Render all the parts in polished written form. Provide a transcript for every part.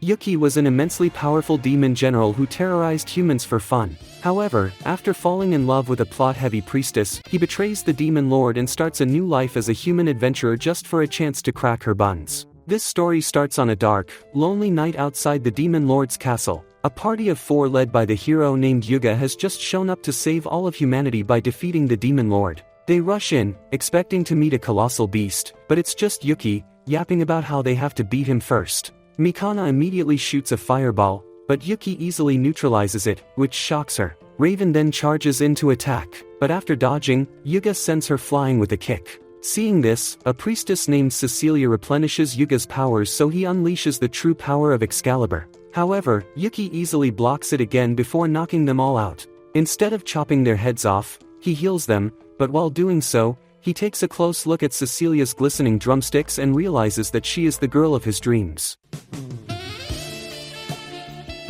Yuki was an immensely powerful demon general who terrorized humans for fun. However, after falling in love with a plot-heavy priestess, he betrays the demon lord and starts a new life as a human adventurer just for a chance to crack her buns. This story starts on a dark, lonely night outside the demon lord's castle. A party of 4 led by the hero named Yuga has just shown up to save all of humanity by defeating the demon lord. They rush in, expecting to meet a colossal beast, but it's just Yuki, yapping about how they have to beat him first. Mikana immediately shoots a fireball, but Yuki easily neutralizes it, which shocks her. Raven then charges in to attack, but after dodging, Yuga sends her flying with a kick. Seeing this, a priestess named Cecilia replenishes Yuga's powers so he unleashes the true power of Excalibur. However, Yuki easily blocks it again before knocking them all out. Instead of chopping their heads off, he heals them, but while doing so, he takes a close look at Cecilia's glistening drumsticks and realizes that she is the girl of his dreams.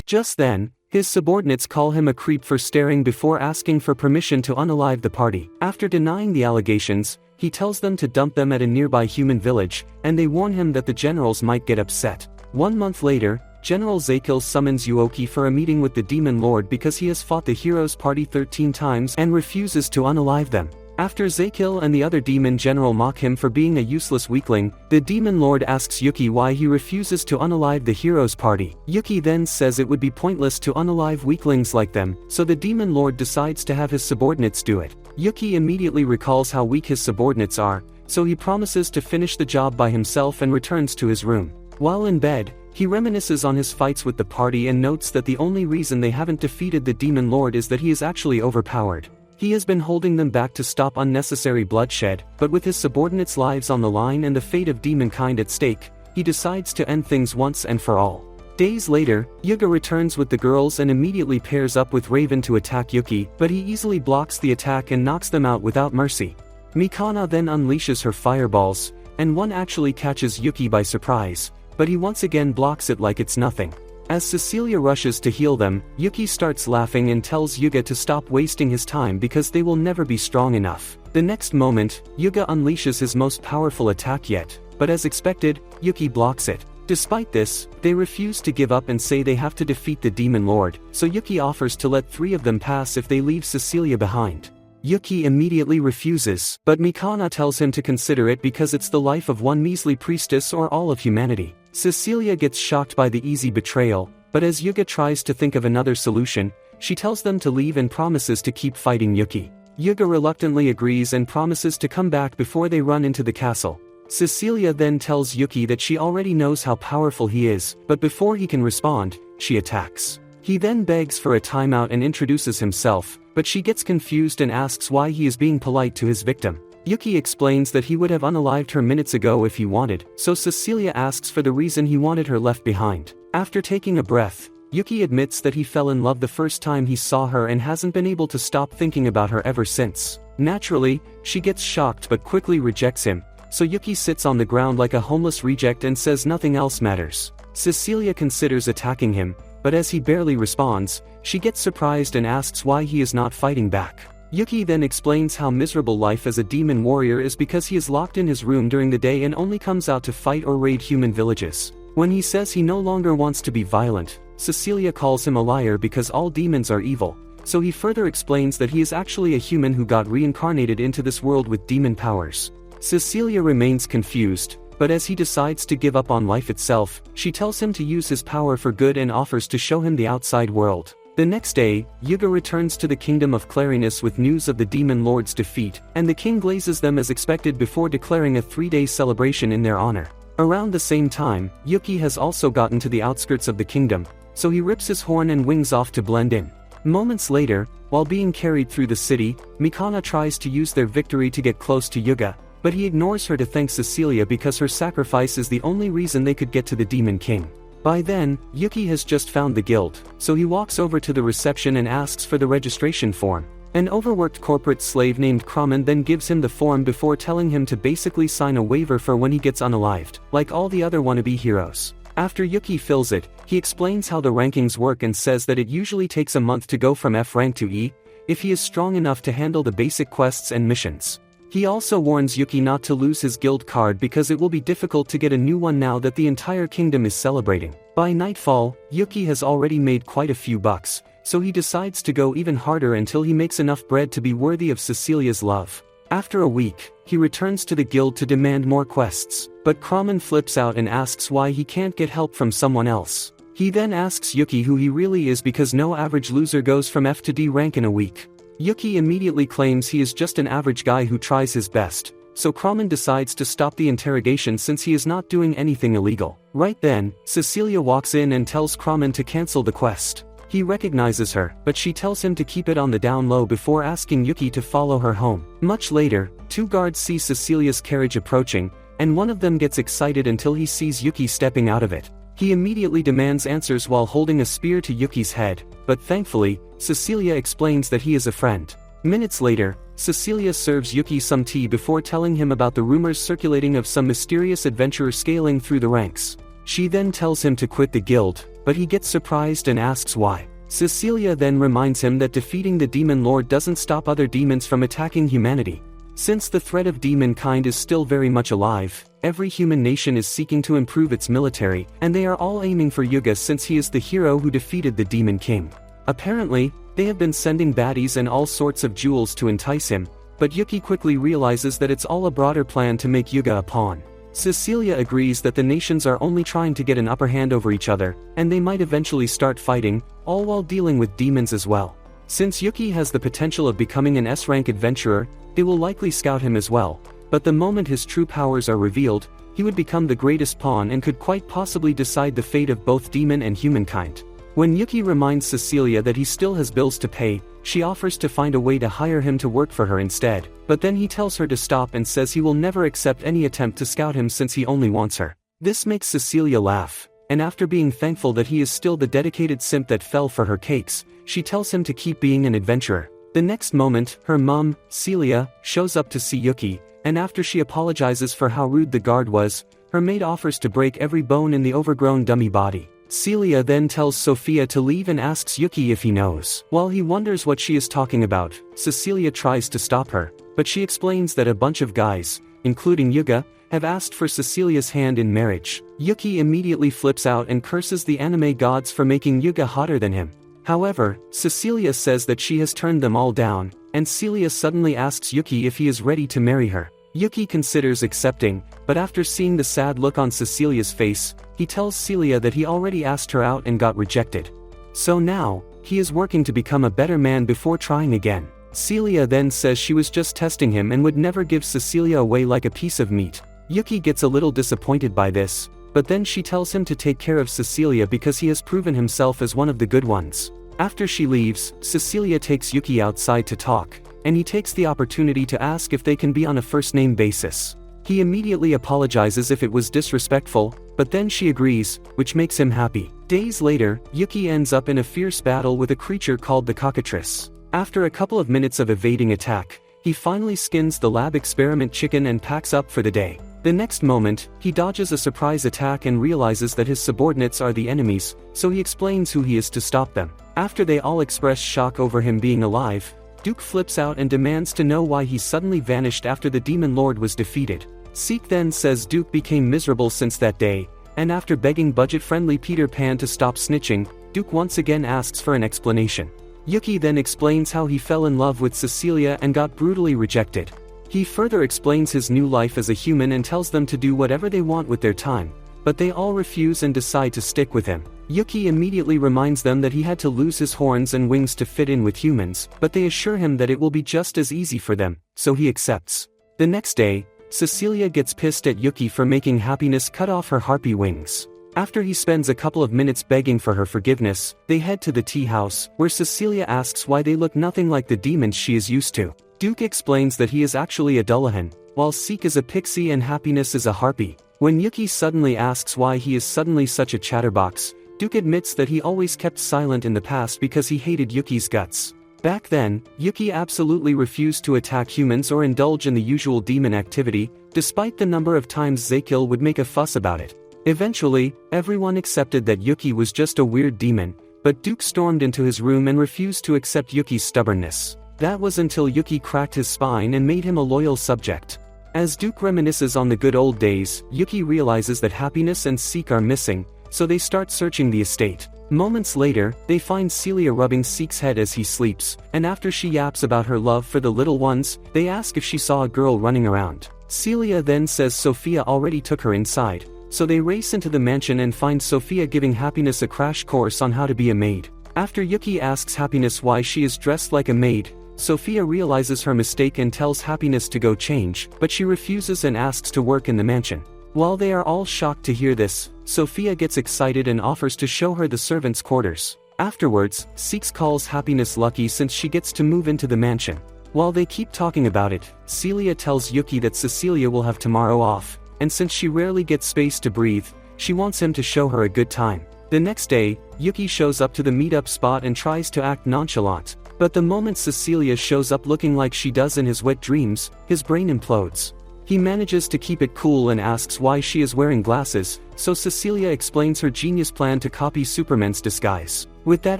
Just then, his subordinates call him a creep for staring before asking for permission to unalive the party. After denying the allegations, he tells them to dump them at a nearby human village, and they warn him that the generals might get upset. 1 month later, General Zakil summons Yuoki for a meeting with the demon lord because he has fought the heroes' party 13 times and refuses to unalive them. After Zakil and the other demon general mock him for being a useless weakling, the demon lord asks Yuki why he refuses to unalive the heroes' party. Yuki then says it would be pointless to unalive weaklings like them, so the demon lord decides to have his subordinates do it. Yuki immediately recalls how weak his subordinates are, so he promises to finish the job by himself and returns to his room. While in bed, he reminisces on his fights with the party and notes that the only reason they haven't defeated the demon lord is that he is actually overpowered. He has been holding them back to stop unnecessary bloodshed, but with his subordinates' lives on the line and the fate of demonkind at stake, he decides to end things once and for all. Days later, Yuga returns with the girls and immediately pairs up with Raven to attack Yuki, but he easily blocks the attack and knocks them out without mercy. Mikana then unleashes her fireballs, and one actually catches Yuki by surprise, but he once again blocks it like it's nothing. As Cecilia rushes to heal them, Yuki starts laughing and tells Yuga to stop wasting his time because they will never be strong enough. The next moment, Yuga unleashes his most powerful attack yet, but as expected, Yuki blocks it. Despite this, they refuse to give up and say they have to defeat the demon lord, so Yuki offers to let 3 of them pass if they leave Cecilia behind. Yuki immediately refuses, but Mikana tells him to consider it because it's the life of one measly priestess or all of humanity. Cecilia gets shocked by the easy betrayal, but as Yuga tries to think of another solution, she tells them to leave and promises to keep fighting Yuki. Yuga reluctantly agrees and promises to come back before they run into the castle. Cecilia then tells Yuki that she already knows how powerful he is, but before he can respond, she attacks. He then begs for a timeout and introduces himself, but she gets confused and asks why he is being polite to his victim. Yuki explains that he would have unalived her minutes ago if he wanted, so Cecilia asks for the reason he wanted her left behind. After taking a breath, Yuki admits that he fell in love the first time he saw her and hasn't been able to stop thinking about her ever since. Naturally, she gets shocked but quickly rejects him, so Yuki sits on the ground like a homeless reject and says nothing else matters. Cecilia considers attacking him, but as he barely responds, she gets surprised and asks why he is not fighting back. Yuki then explains how miserable life as a demon warrior is because he is locked in his room during the day and only comes out to fight or raid human villages. When he says he no longer wants to be violent, Cecilia calls him a liar because all demons are evil, so he further explains that he is actually a human who got reincarnated into this world with demon powers. Cecilia remains confused, but as he decides to give up on life itself, she tells him to use his power for good and offers to show him the outside world. The next day, Yuga returns to the kingdom of Clarinus with news of the demon lord's defeat, and the king glazes them as expected before declaring a 3-day celebration in their honor. Around the same time, Yuki has also gotten to the outskirts of the kingdom, so he rips his horn and wings off to blend in. Moments later, while being carried through the city, Mikana tries to use their victory to get close to Yuga, but he ignores her to thank Cecilia because her sacrifice is the only reason they could get to the Demon King. By then, Yuki has just found the guild, so he walks over to the reception and asks for the registration form. An overworked corporate slave named Kramen then gives him the form before telling him to basically sign a waiver for when he gets unalived, like all the other wannabe heroes. After Yuki fills it, he explains how the rankings work and says that it usually takes a month to go from F rank to E, if he is strong enough to handle the basic quests and missions. He also warns Yuki not to lose his guild card because it will be difficult to get a new one now that the entire kingdom is celebrating. By nightfall, Yuki has already made quite a few bucks, so he decides to go even harder until he makes enough bread to be worthy of Cecilia's love. After a week, he returns to the guild to demand more quests, but Kramen flips out and asks why he can't get help from someone else. He then asks Yuki who he really is because no average loser goes from F to D rank in a week. Yuki immediately claims he is just an average guy who tries his best, so Kramen decides to stop the interrogation since he is not doing anything illegal. Right then, Cecilia walks in and tells Kramen to cancel the quest. He recognizes her, but she tells him to keep it on the down low before asking Yuki to follow her home. Much later, two guards see Cecilia's carriage approaching, and one of them gets excited until he sees Yuki stepping out of it. He immediately demands answers while holding a spear to Yuki's head, but thankfully, Cecilia explains that he is a friend. Minutes later, Cecilia serves Yuki some tea before telling him about the rumors circulating of some mysterious adventurer scaling through the ranks. She then tells him to quit the guild, but he gets surprised and asks why. Cecilia then reminds him that defeating the demon lord doesn't stop other demons from attacking humanity. Since the threat of demon kind is still very much alive, every human nation is seeking to improve its military, and they are all aiming for Yuga since he is the hero who defeated the demon king. Apparently, they have been sending baddies and all sorts of jewels to entice him, but Yuki quickly realizes that it's all a broader plan to make Yuga a pawn. Cecilia agrees that the nations are only trying to get an upper hand over each other, and they might eventually start fighting, all while dealing with demons as well. Since Yuki has the potential of becoming an S-rank adventurer, they will likely scout him as well, but the moment his true powers are revealed, he would become the greatest pawn and could quite possibly decide the fate of both demon and humankind. When Yuki reminds Cecilia that he still has bills to pay, she offers to find a way to hire him to work for her instead, but then he tells her to stop and says he will never accept any attempt to scout him since he only wants her. This makes Cecilia laugh, and after being thankful that he is still the dedicated simp that fell for her cakes, she tells him to keep being an adventurer. The next moment, her mom, Celia, shows up to see Yuki, and after she apologizes for how rude the guard was, her maid offers to break every bone in the overgrown dummy body. Celia then tells Sophia to leave and asks Yuki if he knows. While he wonders what she is talking about, Cecilia tries to stop her, but she explains that a bunch of guys, including Yuga, have asked for Cecilia's hand in marriage. Yuki immediately flips out and curses the anime gods for making Yuga hotter than him. However, Cecilia says that she has turned them all down, and Celia suddenly asks Yuki if he is ready to marry her. Yuki considers accepting, but after seeing the sad look on Cecilia's face, he tells Celia that he already asked her out and got rejected. So now, he is working to become a better man before trying again. Celia then says she was just testing him and would never give Cecilia away like a piece of meat. Yuki gets a little disappointed by this, but then she tells him to take care of Cecilia because he has proven himself as one of the good ones. After she leaves, Cecilia takes Yuki outside to talk, and he takes the opportunity to ask if they can be on a first-name basis. He immediately apologizes if it was disrespectful, but then she agrees, which makes him happy. Days later, Yuki ends up in a fierce battle with a creature called the cockatrice. After a couple of minutes of evading attack, he finally skins the lab experiment chicken and packs up for the day. The next moment, he dodges a surprise attack and realizes that his subordinates are the enemies, so he explains who he is to stop them. After they all express shock over him being alive, Duke flips out and demands to know why he suddenly vanished after the demon lord was defeated. Seek then says Duke became miserable since that day, and after begging budget-friendly Peter Pan to stop snitching, Duke once again asks for an explanation. Yuki then explains how he fell in love with Cecilia and got brutally rejected. He further explains his new life as a human and tells them to do whatever they want with their time, but they all refuse and decide to stick with him. Yuki immediately reminds them that he had to lose his horns and wings to fit in with humans, but they assure him that it will be just as easy for them, so he accepts. The next day, Cecilia gets pissed at Yuki for making Happiness cut off her harpy wings. After he spends a couple of minutes begging for her forgiveness, they head to the tea house, where Cecilia asks why they look nothing like the demons she is used to. Duke explains that he is actually a Dullahan, while Seek is a pixie and Happiness is a harpy. When Yuki suddenly asks why he is suddenly such a chatterbox, Duke admits that he always kept silent in the past because he hated Yuki's guts. Back then, Yuki absolutely refused to attack humans or indulge in the usual demon activity, despite the number of times Zekil would make a fuss about it. Eventually, everyone accepted that Yuki was just a weird demon, but Duke stormed into his room and refused to accept Yuki's stubbornness. That was until Yuki cracked his spine and made him a loyal subject. As Duke reminisces on the good old days, Yuki realizes that Happiness and Seek are missing, so they start searching the estate. Moments later, they find Celia rubbing Seek's head as he sleeps, and after she yaps about her love for the little ones, they ask if she saw a girl running around. Celia then says Sophia already took her inside, so they race into the mansion and find Sophia giving Happiness a crash course on how to be a maid. After Yuki asks Happiness why she is dressed like a maid, Sophia realizes her mistake and tells Happiness to go change, but she refuses and asks to work in the mansion. While they are all shocked to hear this, Sophia gets excited and offers to show her the servants' quarters. Afterwards, Seeks calls Happiness lucky since she gets to move into the mansion. While they keep talking about it, Celia tells Yuki that Cecilia will have tomorrow off, and since she rarely gets space to breathe, she wants him to show her a good time. The next day, Yuki shows up to the meetup spot and tries to act nonchalant, but the moment Cecilia shows up looking like she does in his wet dreams, his brain implodes. He manages to keep it cool and asks why she is wearing glasses, so Cecilia explains her genius plan to copy Superman's disguise. With that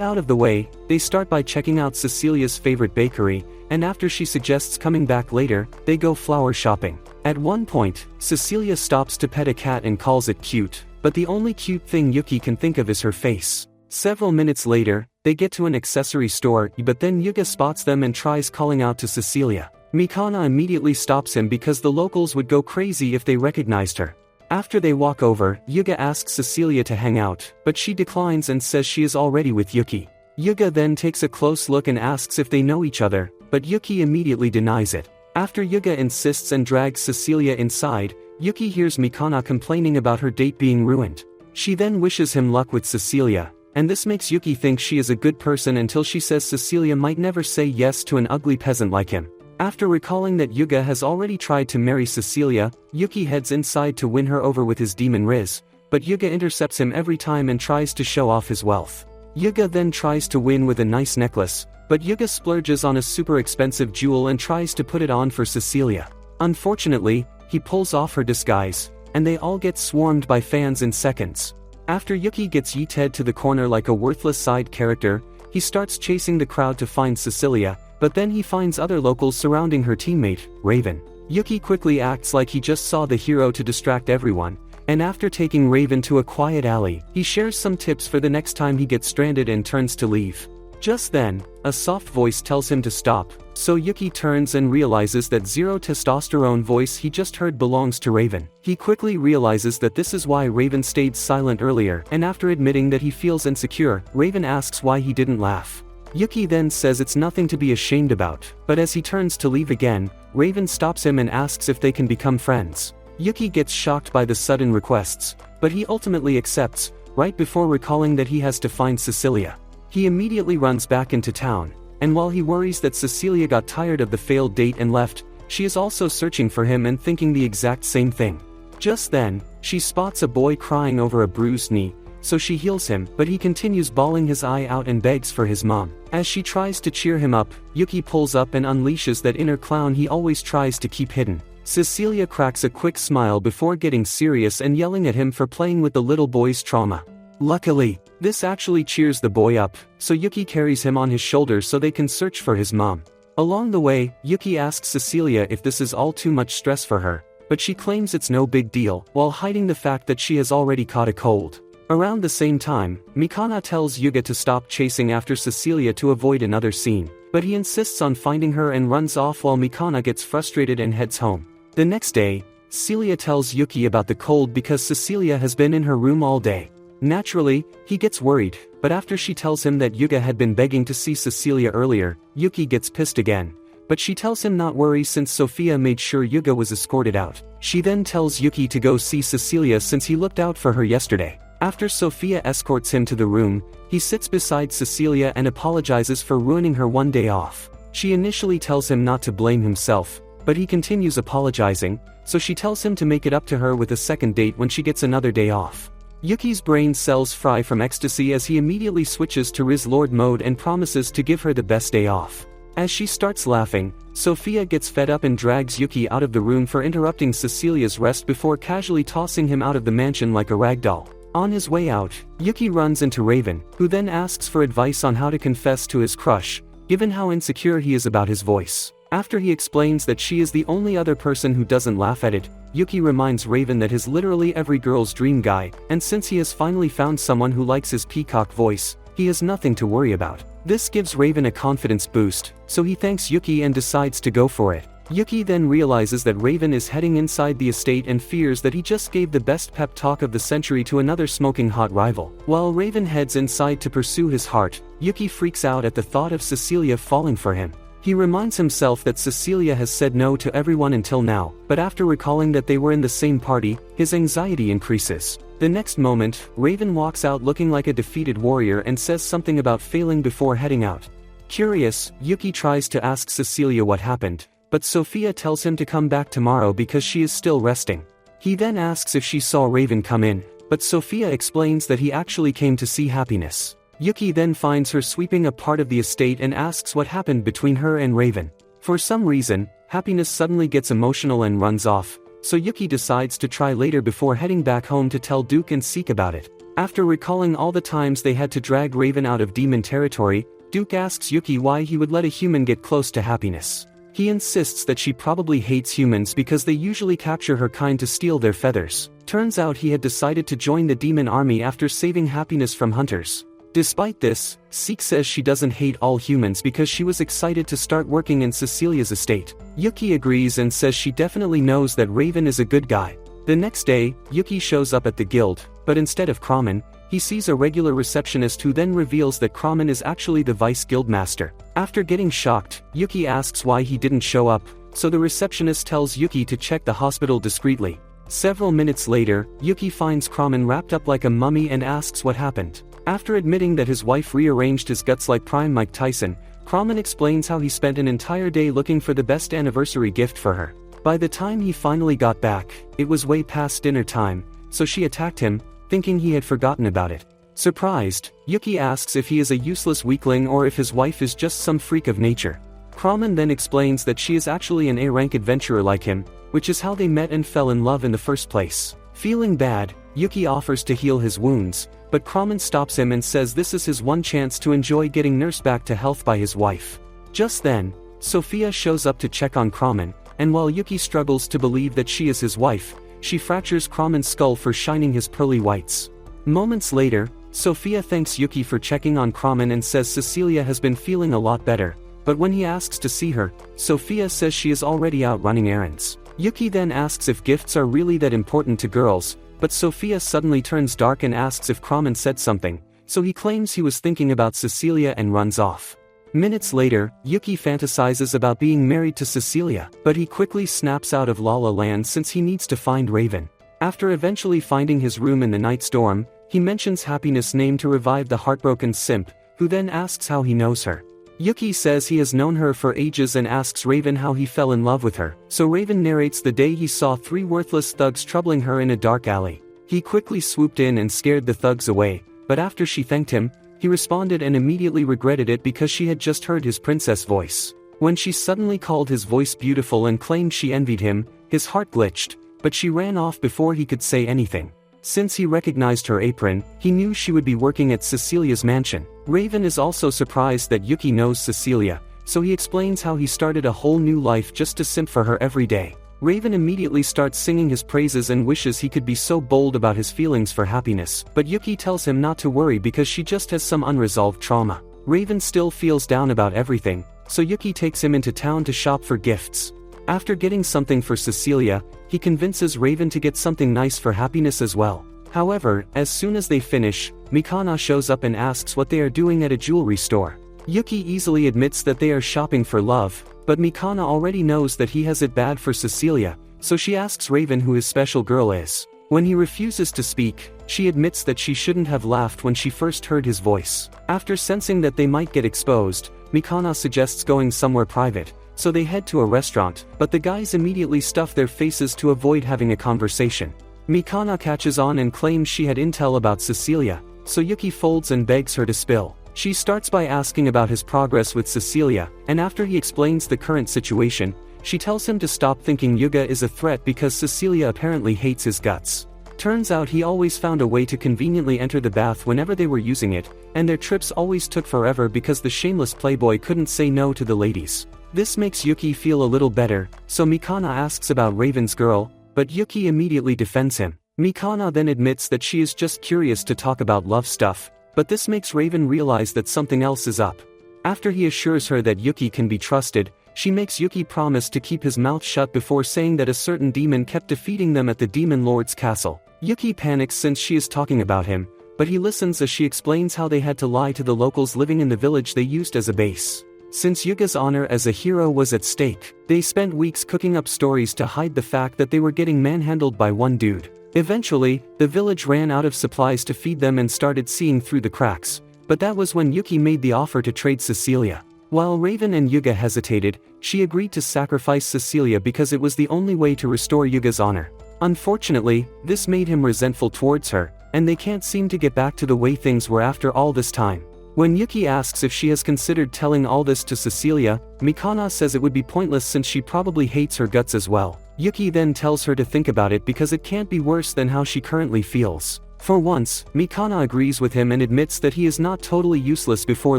out of the way, they start by checking out Cecilia's favorite bakery, and after she suggests coming back later, they go flower shopping. At one point, Cecilia stops to pet a cat and calls it cute, but the only cute thing Yuki can think of is her face. Several minutes later, they get to an accessory store, but then Yuga spots them and tries calling out to Cecilia. Mikana immediately stops him because the locals would go crazy if they recognized her. After they walk over, Yuga asks Cecilia to hang out, but she declines and says she is already with Yuki. Yuga then takes a close look and asks if they know each other, but Yuki immediately denies it. After Yuga insists and drags Cecilia inside, Yuki hears Mikana complaining about her date being ruined. She then wishes him luck with Cecilia, and this makes Yuki think she is a good person until she says Cecilia might never say yes to an ugly peasant like him. After recalling that Yuga has already tried to marry Cecilia, Yuki heads inside to win her over with his demon Riz, but Yuga intercepts him every time and tries to show off his wealth. Yuga then tries to win with a nice necklace, but Yuga splurges on a super expensive jewel and tries to put it on for Cecilia. Unfortunately, he pulls off her disguise, and they all get swarmed by fans in seconds. After Yuki gets yeeted to the corner like a worthless side character, he starts chasing the crowd to find Cecilia, but then he finds other locals surrounding her teammate, Raven. Yuki quickly acts like he just saw the hero to distract everyone, and after taking Raven to a quiet alley, he shares some tips for the next time he gets stranded and turns to leave. Just then, a soft voice tells him to stop, so Yuki turns and realizes that zero testosterone voice he just heard belongs to Raven. He quickly realizes that this is why Raven stayed silent earlier, and after admitting that he feels insecure, Raven asks why he didn't laugh. Yuki then says it's nothing to be ashamed about, but as he turns to leave again, Raven stops him and asks if they can become friends. Yuki gets shocked by the sudden requests, but he ultimately accepts, right before recalling that he has to find Cecilia. He immediately runs back into town, and while he worries that Cecilia got tired of the failed date and left, she is also searching for him and thinking the exact same thing. Just then, she spots a boy crying over a bruised knee, so she heals him, but he continues bawling his eye out and begs for his mom. As she tries to cheer him up, Yuki pulls up and unleashes that inner clown he always tries to keep hidden. Cecilia cracks a quick smile before getting serious and yelling at him for playing with the little boy's trauma. Luckily, this actually cheers the boy up, so Yuki carries him on his shoulders so they can search for his mom. Along the way, Yuki asks Cecilia if this is all too much stress for her, but she claims it's no big deal, while hiding the fact that she has already caught a cold. Around the same time, Mikana tells Yuga to stop chasing after Cecilia to avoid another scene, but he insists on finding her and runs off while Mikana gets frustrated and heads home. The next day, Celia tells Yuki about the cold because Cecilia has been in her room all day. Naturally, he gets worried, but after she tells him that Yuga had been begging to see Cecilia earlier, Yuki gets pissed again. But she tells him not worry since Sophia made sure Yuga was escorted out. She then tells Yuki to go see Cecilia since he looked out for her yesterday. After Sophia escorts him to the room, he sits beside Cecilia and apologizes for ruining her one day off. She initially tells him not to blame himself, but he continues apologizing, so she tells him to make it up to her with a second date when she gets another day off. Yuki's brain cells fry from ecstasy as he immediately switches to Riz Lord mode and promises to give her the best day off. As she starts laughing, Sophia gets fed up and drags Yuki out of the room for interrupting Cecilia's rest before casually tossing him out of the mansion like a ragdoll. On his way out, Yuki runs into Raven, who then asks for advice on how to confess to his crush, given how insecure he is about his voice. After he explains that she is the only other person who doesn't laugh at it, Yuki reminds Raven that he's literally every girl's dream guy, and since he has finally found someone who likes his peacock voice, he has nothing to worry about. This gives Raven a confidence boost, so he thanks Yuki and decides to go for it. Yuki then realizes that Raven is heading inside the estate and fears that he just gave the best pep talk of the century to another smoking hot rival. While Raven heads inside to pursue his heart, Yuki freaks out at the thought of Cecilia falling for him. He reminds himself that Cecilia has said no to everyone until now, but after recalling that they were in the same party, his anxiety increases. The next moment, Raven walks out looking like a defeated warrior and says something about failing before heading out. Curious, Yuki tries to ask Cecilia what happened, but Sophia tells him to come back tomorrow because she is still resting. He then asks if she saw Raven come in, but Sophia explains that he actually came to see Happiness. Yuki then finds her sweeping a part of the estate and asks what happened between her and Raven. For some reason, Happiness suddenly gets emotional and runs off, so Yuki decides to try later before heading back home to tell Duke and Seek about it. After recalling all the times they had to drag Raven out of demon territory, Duke asks Yuki why he would let a human get close to Happiness. He insists that she probably hates humans because they usually capture her kind to steal their feathers. Turns out he had decided to join the demon army after saving Happiness from hunters. Despite this, Seek says she doesn't hate all humans because she was excited to start working in Cecilia's estate. Yuki agrees and says she definitely knows that Raven is a good guy. The next day, Yuki shows up at the guild, but instead of Kramen, he sees a regular receptionist who then reveals that Kramen is actually the vice guildmaster. After getting shocked, Yuki asks why he didn't show up, so the receptionist tells Yuki to check the hospital discreetly. Several minutes later, Yuki finds Kramen wrapped up like a mummy and asks what happened. After admitting that his wife rearranged his guts like Prime Mike Tyson, Kramen explains how he spent an entire day looking for the best anniversary gift for her. By the time he finally got back, it was way past dinner time, so she attacked him, thinking he had forgotten about it. Surprised, Yuki asks if he is a useless weakling or if his wife is just some freak of nature. Kramen then explains that she is actually an A-rank adventurer like him, which is how they met and fell in love in the first place. Feeling bad, Yuki offers to heal his wounds, but Kramen stops him and says this is his one chance to enjoy getting nursed back to health by his wife. Just then, Sophia shows up to check on Kramen, and while Yuki struggles to believe that she is his wife, she fractures Kramen's skull for shining his pearly whites. Moments later, Sophia thanks Yuki for checking on Kramen and says Cecilia has been feeling a lot better, but when he asks to see her, Sophia says she is already out running errands. Yuki then asks if gifts are really that important to girls, but Sophia suddenly turns dark and asks if Kramen said something, so he claims he was thinking about Cecilia and runs off. Minutes later, Yuki fantasizes about being married to Cecilia, but he quickly snaps out of La La Land since he needs to find Raven. After eventually finding his room in the night storm, he mentions Happiness' name to revive the heartbroken simp, who then asks how he knows her. Yuki says he has known her for ages and asks Raven how he fell in love with her, so Raven narrates the day he saw 3 worthless thugs troubling her in a dark alley. He quickly swooped in and scared the thugs away, but after she thanked him, he responded and immediately regretted it because she had just heard his princess voice. When she suddenly called his voice beautiful and claimed she envied him, his heart glitched, but she ran off before he could say anything. Since he recognized her apron, he knew she would be working at Cecilia's mansion. Raven is also surprised that Yuki knows Cecilia, so he explains how he started a whole new life just to simp for her every day. Raven immediately starts singing his praises and wishes he could be so bold about his feelings for Happiness, but Yuki tells him not to worry because she just has some unresolved trauma. Raven still feels down about everything, so Yuki takes him into town to shop for gifts. After getting something for Cecilia, he convinces Raven to get something nice for Happiness as well. However, as soon as they finish, Mikana shows up and asks what they are doing at a jewelry store. Yuki easily admits that they are shopping for love, but Mikana already knows that he has it bad for Cecilia, so she asks Raven who his special girl is. When he refuses to speak, she admits that she shouldn't have laughed when she first heard his voice. After sensing that they might get exposed, Mikana suggests going somewhere private, so they head to a restaurant, but the guys immediately stuff their faces to avoid having a conversation. Mikana catches on and claims she had intel about Cecilia, so Yuki folds and begs her to spill. She starts by asking about his progress with Cecilia, and after he explains the current situation, she tells him to stop thinking Yuga is a threat because Cecilia apparently hates his guts. Turns out he always found a way to conveniently enter the bath whenever they were using it, and their trips always took forever because the shameless playboy couldn't say no to the ladies. This makes Yuki feel a little better, so Mikana asks about Raven's girl, but Yuki immediately defends him. Mikana then admits that she is just curious to talk about love stuff, but this makes Raven realize that something else is up. After he assures her that Yuki can be trusted, she makes Yuki promise to keep his mouth shut before saying that a certain demon kept defeating them at the Demon Lord's castle. Yuki panics since she is talking about him, but he listens as she explains how they had to lie to the locals living in the village they used as a base. Since Yuga's honor as a hero was at stake, they spent weeks cooking up stories to hide the fact that they were getting manhandled by one dude. Eventually, the village ran out of supplies to feed them and started seeing through the cracks, but that was when Yuki made the offer to trade Cecilia. While Raven and Yuga hesitated, she agreed to sacrifice Cecilia because it was the only way to restore Yuga's honor. Unfortunately, this made him resentful towards her, and they can't seem to get back to the way things were after all this time. When Yuki asks if she has considered telling all this to Cecilia, Mikana says it would be pointless since she probably hates her guts as well. Yuki then tells her to think about it because it can't be worse than how she currently feels. For once, Mikana agrees with him and admits that he is not totally useless before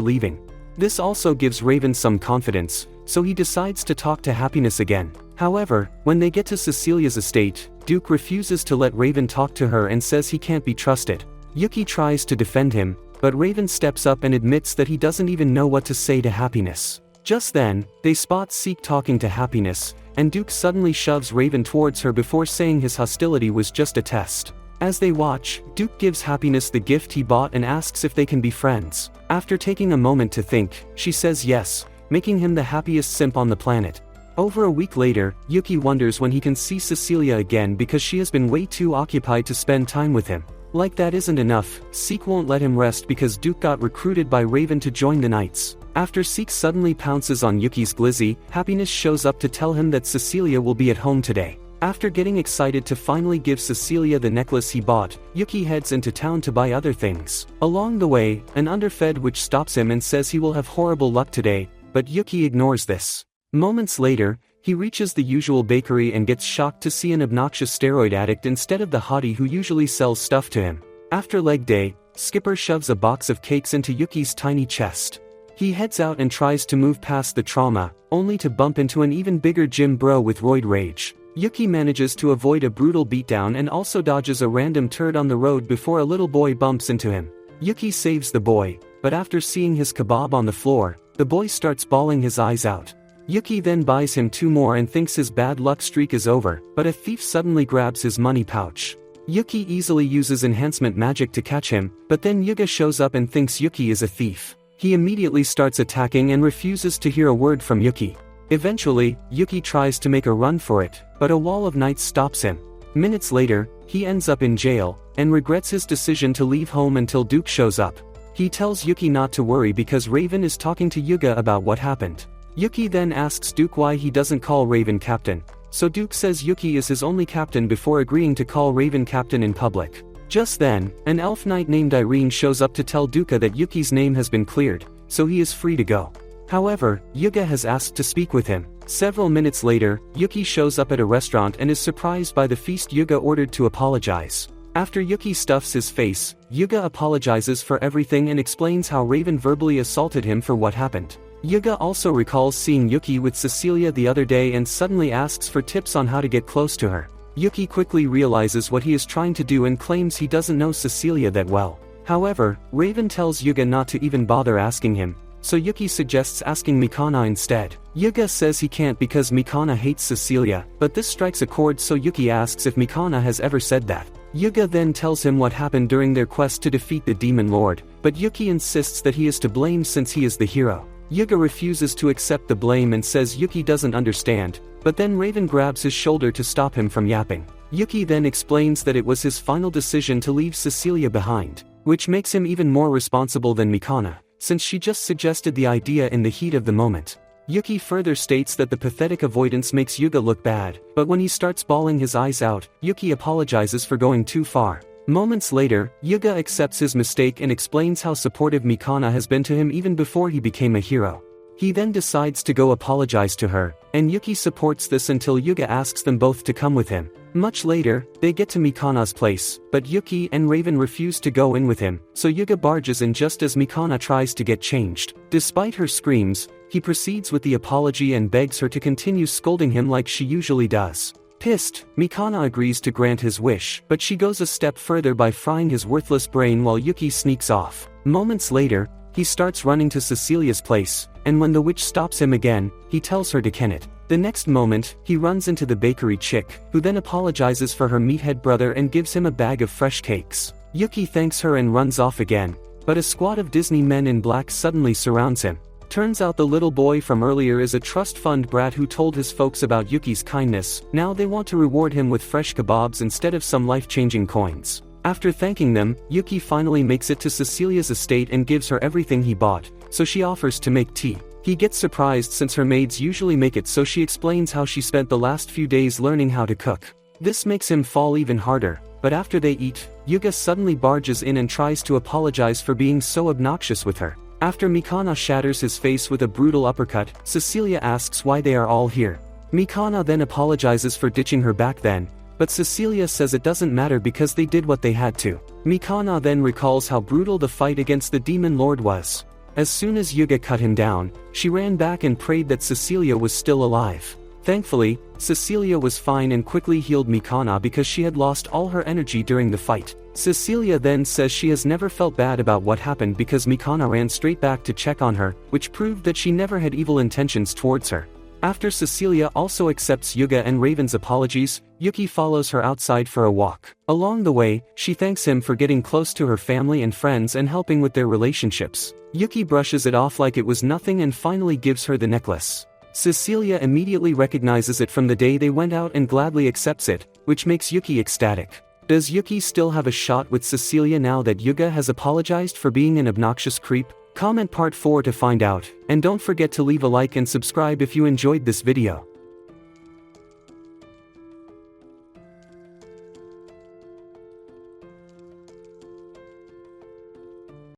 leaving. This also gives Raven some confidence, so he decides to talk to Happiness again. However, when they get to Cecilia's estate, Duke refuses to let Raven talk to her and says he can't be trusted. Yuki tries to defend him, but Raven steps up and admits that he doesn't even know what to say to Happiness. Just then, they spot Seek talking to Happiness, and Duke suddenly shoves Raven towards her before saying his hostility was just a test. As they watch, Duke gives Happiness the gift he bought and asks if they can be friends. After taking a moment to think, she says yes, making him the happiest simp on the planet. Over a week later, Yuki wonders when he can see Cecilia again because she has been way too occupied to spend time with him. Like that isn't enough, Seek won't let him rest because Duke got recruited by Raven to join the Knights. After Seek suddenly pounces on Yuki's glizzy, Happiness shows up to tell him that Cecilia will be at home today. After getting excited to finally give Cecilia the necklace he bought, Yuki heads into town to buy other things. Along the way, an underfed witch stops him and says he will have horrible luck today, but Yuki ignores this. Moments later, he reaches the usual bakery and gets shocked to see an obnoxious steroid addict instead of the hottie who usually sells stuff to him. After leg day, Skipper shoves a box of cakes into Yuki's tiny chest. He heads out and tries to move past the trauma, only to bump into an even bigger gym bro with roid rage. Yuki manages to avoid a brutal beatdown and also dodges a random turd on the road before a little boy bumps into him. Yuki saves the boy, but after seeing his kebab on the floor, the boy starts bawling his eyes out. Yuki then buys him 2 more and thinks his bad luck streak is over, but a thief suddenly grabs his money pouch. Yuki easily uses enhancement magic to catch him, but then Yuga shows up and thinks Yuki is a thief. He immediately starts attacking and refuses to hear a word from Yuki. Eventually, Yuki tries to make a run for it, but a wall of knights stops him. Minutes later, he ends up in jail, and regrets his decision to leave home until Duke shows up. He tells Yuki not to worry because Raven is talking to Yuga about what happened. Yuki then asks Duke why he doesn't call Raven captain, so Duke says Yuki is his only captain before agreeing to call Raven captain in public. Just then, an elf knight named Irene shows up to tell Duka that Yuki's name has been cleared, so he is free to go. However, Yuga has asked to speak with him. Several minutes later, Yuki shows up at a restaurant and is surprised by the feast Yuga ordered to apologize. After Yuki stuffs his face, Yuga apologizes for everything and explains how Raven verbally assaulted him for what happened. Yuga also recalls seeing Yuki with Cecilia the other day and suddenly asks for tips on how to get close to her. Yuki quickly realizes what he is trying to do and claims he doesn't know Cecilia that well. However, Raven tells Yuga not to even bother asking him, so Yuki suggests asking Mikana instead. Yuga says he can't because Mikana hates Cecilia, but this strikes a chord, so Yuki asks if Mikana has ever said that. Yuga then tells him what happened during their quest to defeat the Demon Lord, but Yuki insists that he is to blame since he is the hero. Yuga refuses to accept the blame and says Yuki doesn't understand, but then Raven grabs his shoulder to stop him from yapping. Yuki then explains that it was his final decision to leave Cecilia behind, which makes him even more responsible than Mikana, since she just suggested the idea in the heat of the moment. Yuki further states that the pathetic avoidance makes Yuga look bad, but when he starts bawling his eyes out, Yuki apologizes for going too far. Moments later, Yuga accepts his mistake and explains how supportive Mikana has been to him even before he became a hero. He then decides to go apologize to her, and Yuki supports this until Yuga asks them both to come with him. Much later, they get to Mikana's place, but Yuki and Raven refuse to go in with him, so Yuga barges in just as Mikana tries to get changed. Despite her screams, he proceeds with the apology and begs her to continue scolding him like she usually does. Pissed, Mikana agrees to grant his wish, but she goes a step further by frying his worthless brain while Yuki sneaks off. Moments later, he starts running to Cecilia's place, and when the witch stops him again, he tells her to can it. The next moment, he runs into the bakery chick, who then apologizes for her meathead brother and gives him a bag of fresh cakes. Yuki thanks her and runs off again, but a squad of Disney men in black suddenly surrounds him. Turns out the little boy from earlier is a trust fund brat who told his folks about Yuki's kindness. Now they want to reward him with fresh kebabs instead of some life-changing coins. After thanking them, Yuki finally makes it to Cecilia's estate and gives her everything he bought, so she offers to make tea. He gets surprised since her maids usually make it, so she explains how she spent the last few days learning how to cook. This makes him fall even harder, but after they eat, Yuga suddenly barges in and tries to apologize for being so obnoxious with her. After Mikana shatters his face with a brutal uppercut, Cecilia asks why they are all here. Mikana then apologizes for ditching her back then, but Cecilia says it doesn't matter because they did what they had to. Mikana then recalls how brutal the fight against the Demon Lord was. As soon as Yuga cut him down, she ran back and prayed that Cecilia was still alive. Thankfully, Cecilia was fine and quickly healed Mikana because she had lost all her energy during the fight. Cecilia then says she has never felt bad about what happened because Mikana ran straight back to check on her, which proved that she never had evil intentions towards her. After Cecilia also accepts Yuga and Raven's apologies, Yuki follows her outside for a walk. Along the way, she thanks him for getting close to her family and friends and helping with their relationships. Yuki brushes it off like it was nothing and finally gives her the necklace. Cecilia immediately recognizes it from the day they went out and gladly accepts it, which makes Yuki ecstatic. Does Yuki still have a shot with Cecilia now that Yuga has apologized for being an obnoxious creep? Comment part 4 to find out, and don't forget to leave a like and subscribe if you enjoyed this video.